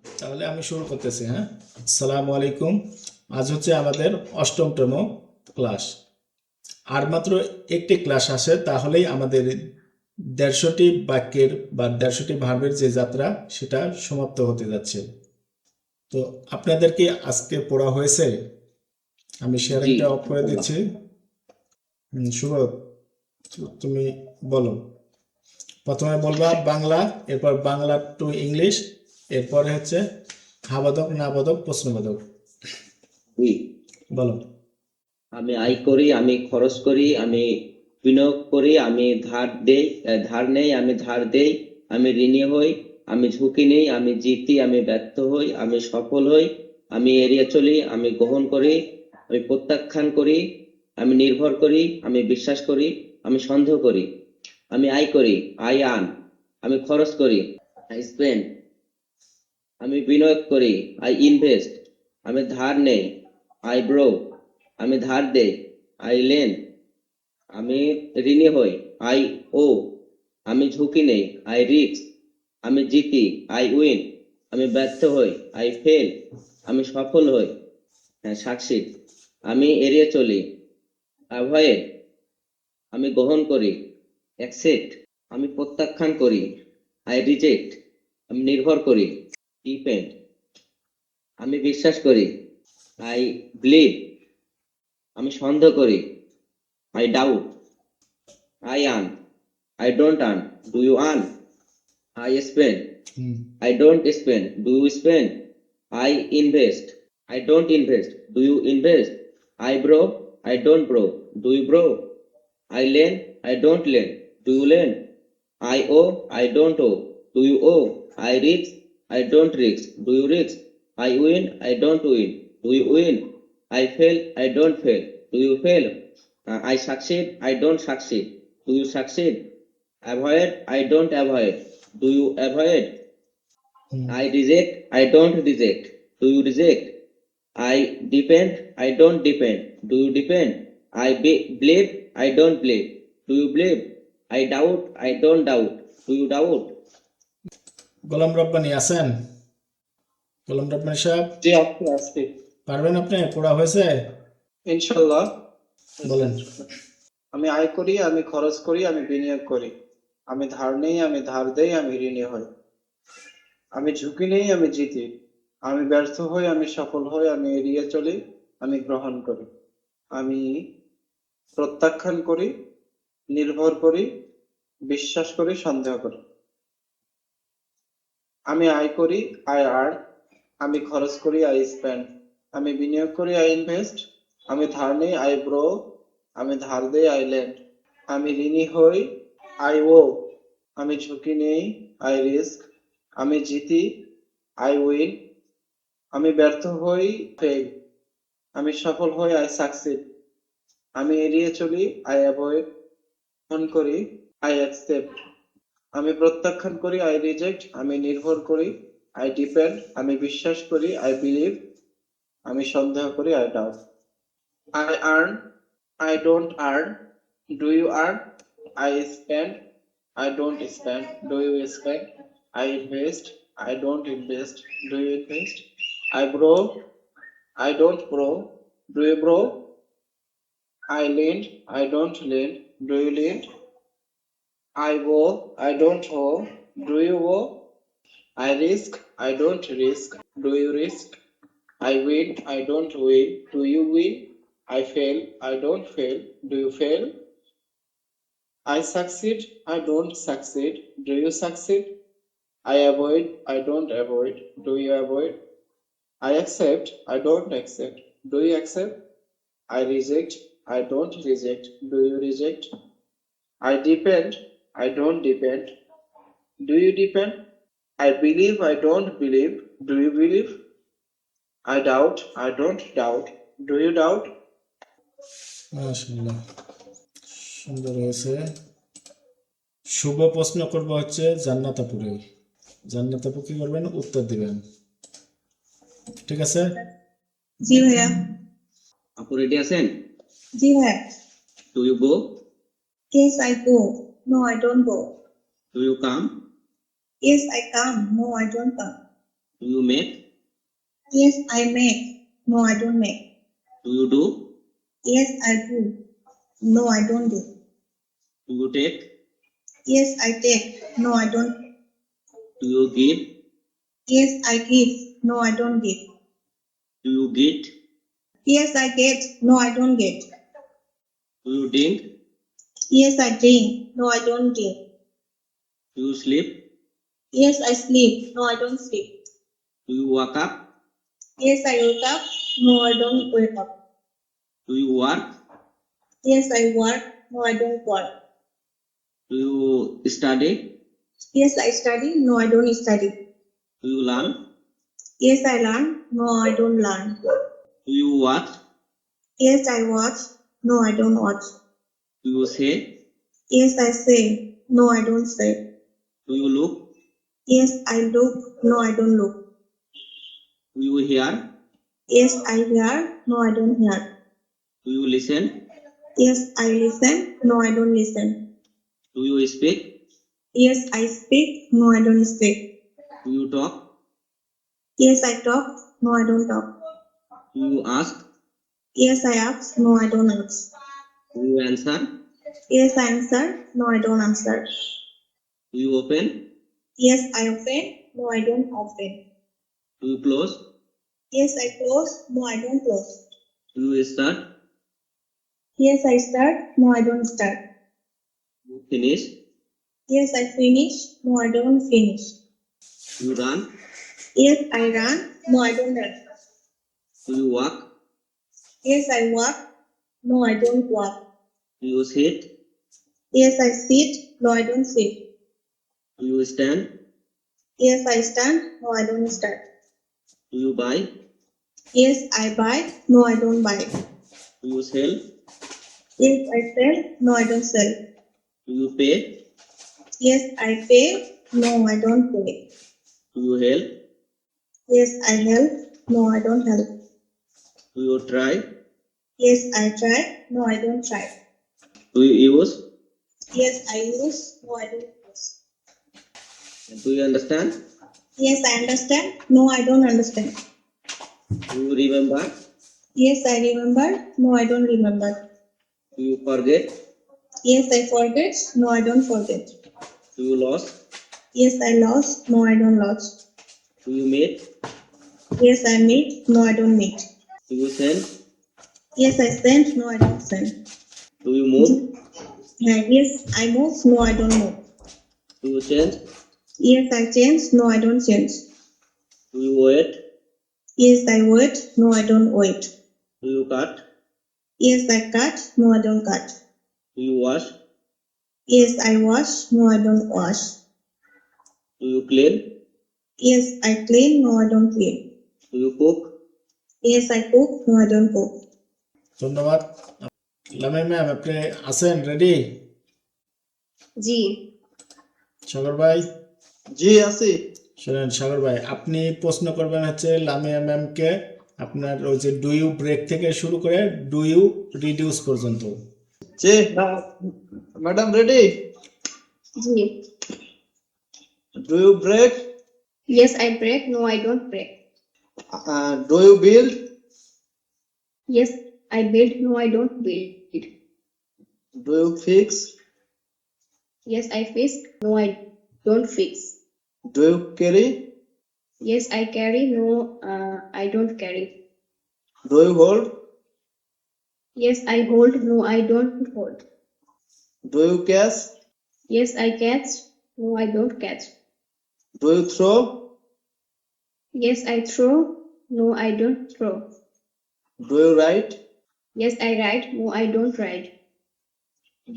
তাহলে আমি শুরু করতেছি, হ্যাঁ। আসসালামু আলাইকুম। আজ হচ্ছে আমাদের অষ্টমতম ক্লাস। আর মাত্র একটি ক্লাস আসে, তাহলেই আমাদের ১৫০টি বাক্যের বা ১৫০টি ভার্বের যে যাত্রা সেটা সমাপ্ত হতে যাচ্ছে। তো আপনাদের কি আজকে পড়া হয়েছে? আমি জি, শেয়ারিংটা অফ করে ইনশাল্লাহ। দিচ্ছি। শুভ, তুমি বলো। প্রথমে বলবা বাংলা, এরপর বাংলা টু ইংলিশ, এরপরে হচ্ছে হাবাদক নাবাদক প্রশ্নবোধক। জি, বলো। আমি আয় করি, আমি খরচ করি, আমি বিনিয়োগ করি, আমি ধার দেই, ধার নেই, আমি ধার দেই, আমি ঋণী হই, আমি ঝুঁকি নেই, আমি জিতি, আমি ব্যর্থ হই, আমি সফল হই, আমি এড়িয়ে চলি, আমি গ্রহণ করি, আমি প্রত্যাখ্যান করি, আমি নির্ভর করি, আমি বিশ্বাস করি, আমি সন্দেহ করি, আমি আয় করি, আই আন, আমি খরচ করি, আই স্পেন্ড, আমি বিনিয়োগ করি, আই ইনভেস্ট, আমি ধার নেই, আই ব্রো, আমি ধার দেই, আই লেন, আমি ঋণী হই, আই ও, আমি ঝুঁকি নেই, আই রিস্ক, আমি জিতি, আই উইন, আমি ব্যর্থ হই, আই ফেল, আমি সফল হই, সাকসিড, আমি এড়িয়ে চলি, অ্যাভয়েড, আমি গ্রহণ করি, অ্যাকসেপ্ট, আমি প্রত্যাখ্যান করি, আই রিজেক্ট, আমি নির্ভর করি, ডিপেন্ড, আমি বিশ্বাস করি, আই বিলিভ, আমি সন্দেহ করি, I doubt, I earn, I don't earn, do you earn, I spend, hmm. I don't spend, do you spend, I invest, I don't invest, do you invest, I borrow, I don't borrow, do you borrow, I lend, I don't lend, do you lend, I owe, I don't owe, do you owe, I risk, I don't risk, do you risk, I win, I don't win, do you win, I fail, I don't fail, do you fail, I succeed, I don't succeed, do you succeed, avoid, I don't avoid, do you avoid, hmm. I reject, I don't reject, do you reject, I depend, I don't depend, do you depend, believe, I don't believe, do you believe, I doubt, I don't doubt, do you doubt. গোলাম রব্বানি আছেন? গোলাম রব্বানি সাহেব, জি, আজকে আজকে পারবেন আপনি? পড়া হয়েছে? ইনশাল্লাহ। বলেন। আমি আয় করি, আমি খরচ করি, আমি বিনিয়োগ করি, আমি ধার নেই, আমি ধার দেই, আমি ঋণী হই, আমি ঝুঁকি নেই, আমি জিতি, আমি ব্যর্থ হই, আমি সফল হই, আমি এড়িয়ে চলি, আমি গ্রহণ করি, আমি প্রত্যাখ্যান করি, নির্ভর করি, বিশ্বাস করি, সন্দেহ করি। আমি আয় করি, আই আর্ন, আমি খরচ করি, আই স্পেন্ড, আমি বিনিয়োগ করি, আই ইনভেস্ট, আমি ধার নেই, আই ব্রো, আমি ধার দেই, আই লেন্ড, আমি ঋণী হই, আই ও, আমি ঝুঁকি নেই, আই রিস্ক, আমি জিতি, আই উইন, আমি ব্যর্থ হই, ফেল, আমি সফল হই, আই সাকসিড, আমি এড়িয়ে চলি, আই অ্যাভয়েড, গ্রহণ করি, আই অ্যাকসেপ্ট, আমি প্রত্যাখ্যান করি, আই রিজেক্ট, আমি নির্ভর করি, আই ডিপেন্ড, আমি বিশ্বাস করি, আই বিলিভ, আমি সন্দেহ করি, I doubt. I earn, I don't earn, do you earn, I spend, I don't spend, do you spend, I invest, I don't invest, do you invest, I borrow, I don't borrow, do you borrow, I lend, I don't lend, do you lend, I owe, I don't owe, do you owe, I risk, I don't risk, do you risk, I win, I don't win, do you win, I fail, I don't fail, do you fail, I succeed, I don't succeed, do you succeed, I avoid, I don't avoid, do you avoid, I accept, I don't accept, do you accept, I reject, I don't reject, do you reject, I depend, I don't depend, do you depend, I believe, I don't believe, do you believe, I doubt, I don't doubt, do you doubt. মাশাআল্লাহ, সুন্দর হয়েছে। শুভ প্রশ্ন করবো হচ্ছে জান্নাত আপুরে। জান্নাত আপু কি করবেন? উত্তর দিবেন। ঠিক আছে? জি ভাইয়া। আপু রেডি আছেন? জি ভাইয়া। Do you go? Yes, I go. No, I don't go. Do you come? Yes, I come. No, I don't come. Do you make? Yes, I make. No, I don't make. Do you do? Yes, I do. No, I don't do. Do you take? Yes, I take. No, I don't. Do you give? Yes, I give. No, I don't give. Do you get? Yes, I get. No, I don't get. Do you drink? Yes, I drink. No, I don't drink. Do you sleep? Yes, I sleep. No, I don't sleep. Do you wake up? Yes, I wake up. No, I don't wake up. Do you work? Yes, I work. No, I don't work. Do you study? Yes, I study. No, I don't study. Do you learn? Yes, I learn. No, I don't learn. Do you watch? Yes, I watch. No, I don't watch. Do you say? Yes, I say. No, I don't say. Do you look? Yes, I look. No, I don't look. Do you hear? Yes, I hear. No, I don't hear. Do you listen? Yes, I listen. No, I don't listen. Do you speak? Yes, I speak. No, I don't speak. Do you talk? Yes, I talk. No, I don't talk. Do you ask? Yes, I ask. No, I don't ask. Do you answer? Yes, I answer. No, I don't answer. Do you open? Yes, I open. No, I don't open. Do you close? Yes, I close. No, I don't close. Do you start? Yes, I start. No, I don't start. Do you finish? Yes, I finish. No, I don't finish. Do you run? Yes, I run. No, I don't run. Do you walk? Yes, I walk. No, I don't walk. Do you sit? Yes, I sit. No, I don't sit. Do you stand? Yes, I stand. No, I don't stand. Do you buy? Yes, I buy. No, I don't buy. Do you sell? Yes, I sell. No, I don't sell. Do you pay? Yes, I pay. No, I don't pay. Do you help? Yes, I help. No, I don't help. Do you try? Yes, I try. No, I don't try. Do you use? Yes, I use. No, I don't use. Do you understand? Yes, I understand. No, I don't understand. Do you remember? Yes, I remember. No, I don't remember. Do you forget? Yes, I forget. No, I don't forget. Do you lost? Yes, I lost. No, I don't lost. Do you meet? Yes, I meet. No, I don't meet. Do you send? Yes, I send. No, I don't send. Do you move? Yes, I move. No, I don't move. Do you change? Yes, I change. No, I don't change. Do you wait? Yes, I wait. No, I don't wait. Do you cut? Yes, I cut. No, I don't cut. Do you wash? Yes, I wash. No, I don't wash. Do you clean? Yes, I clean. No, I don't clean. Do you cook? Yes, I cook. No, I don't cook. ধন্যবাদ। Lamia ma'am, আপনি আছেন ready? জি সাগর ভাই, জি আছি। শুনেন সাগর ভাই, আপনি প্রশ্ন করবেন হচ্ছে লামিয়া ম্যামকে আপনার ওই যে ডু ইউ ব্রেক থেকে শুরু করে ডু ইউ রিডিউস পর্যন্ত। জি ম্যাডাম রেডি? জি do you break? yes I break no I don't break do you build? yes I build no I don't build do you fix? yes I fix no I don't fix do you carry? yes I carry no I don't carry do you hold? yes I hold no I don't hold do you catch? yes I catch no I don't catch do you throw? yes I throw no I don't throw do you ride? yes I ride no I don't ride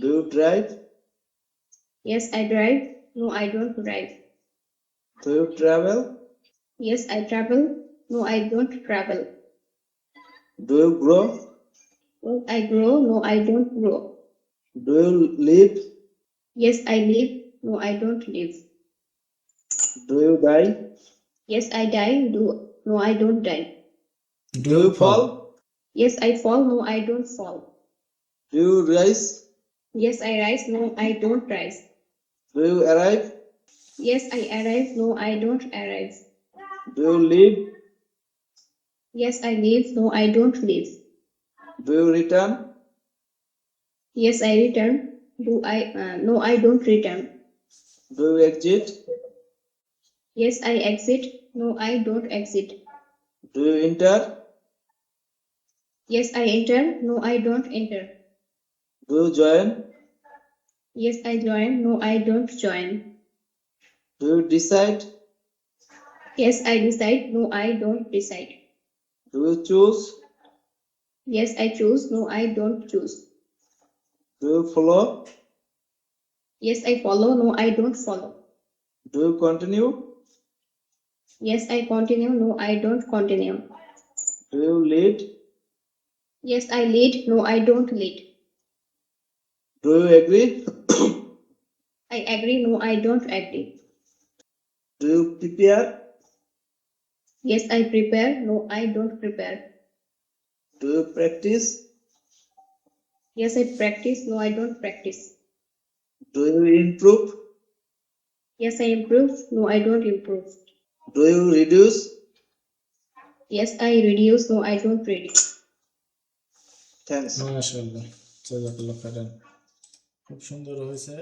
do you drive? yes I drive no I don't drive do you travel? yes I travel no I don't travel do you grow? yes I grow no I don't grow do you live? yes I live no I don't live do you die? yes I die no I don't die do you fall? yes I fall no I don't fall do you rise? yes I rise no I don't rise do you arrive? yes I arrive no I don't arrive Do you live? Yes, I live. No, I don't live. Do you return? Yes, I return. No, I don't return. Do you exit? Yes, I exit. No, I don't exit. Do you enter? Yes, I enter. No, I don't enter. Do you join? Yes, I join. No, I don't join. Do you decide? Yes, I decide. No, I don't decide. Do you choose? Yes, I choose. No, I don't choose. Do you follow? Yes, I follow. No, I don't follow. Do you continue? Yes, I continue. No, I don't continue. Do you lead? Yes, I lead. No, I don't lead. Do you agree? I agree. No, I don't agree. Do you prepare? Yes, I prepare. No, I don't prepare. Do you practice? Yes, I practice. No, I don't practice. Do you improve? Yes, I improve. No, I don't improve. Do you reduce? Yes, I reduce. No, I don't reduce. Thanks. মাশাআল্লাহ, জাযাকাল্লাহ খাইরান। খুব সুন্দর হয়েছে।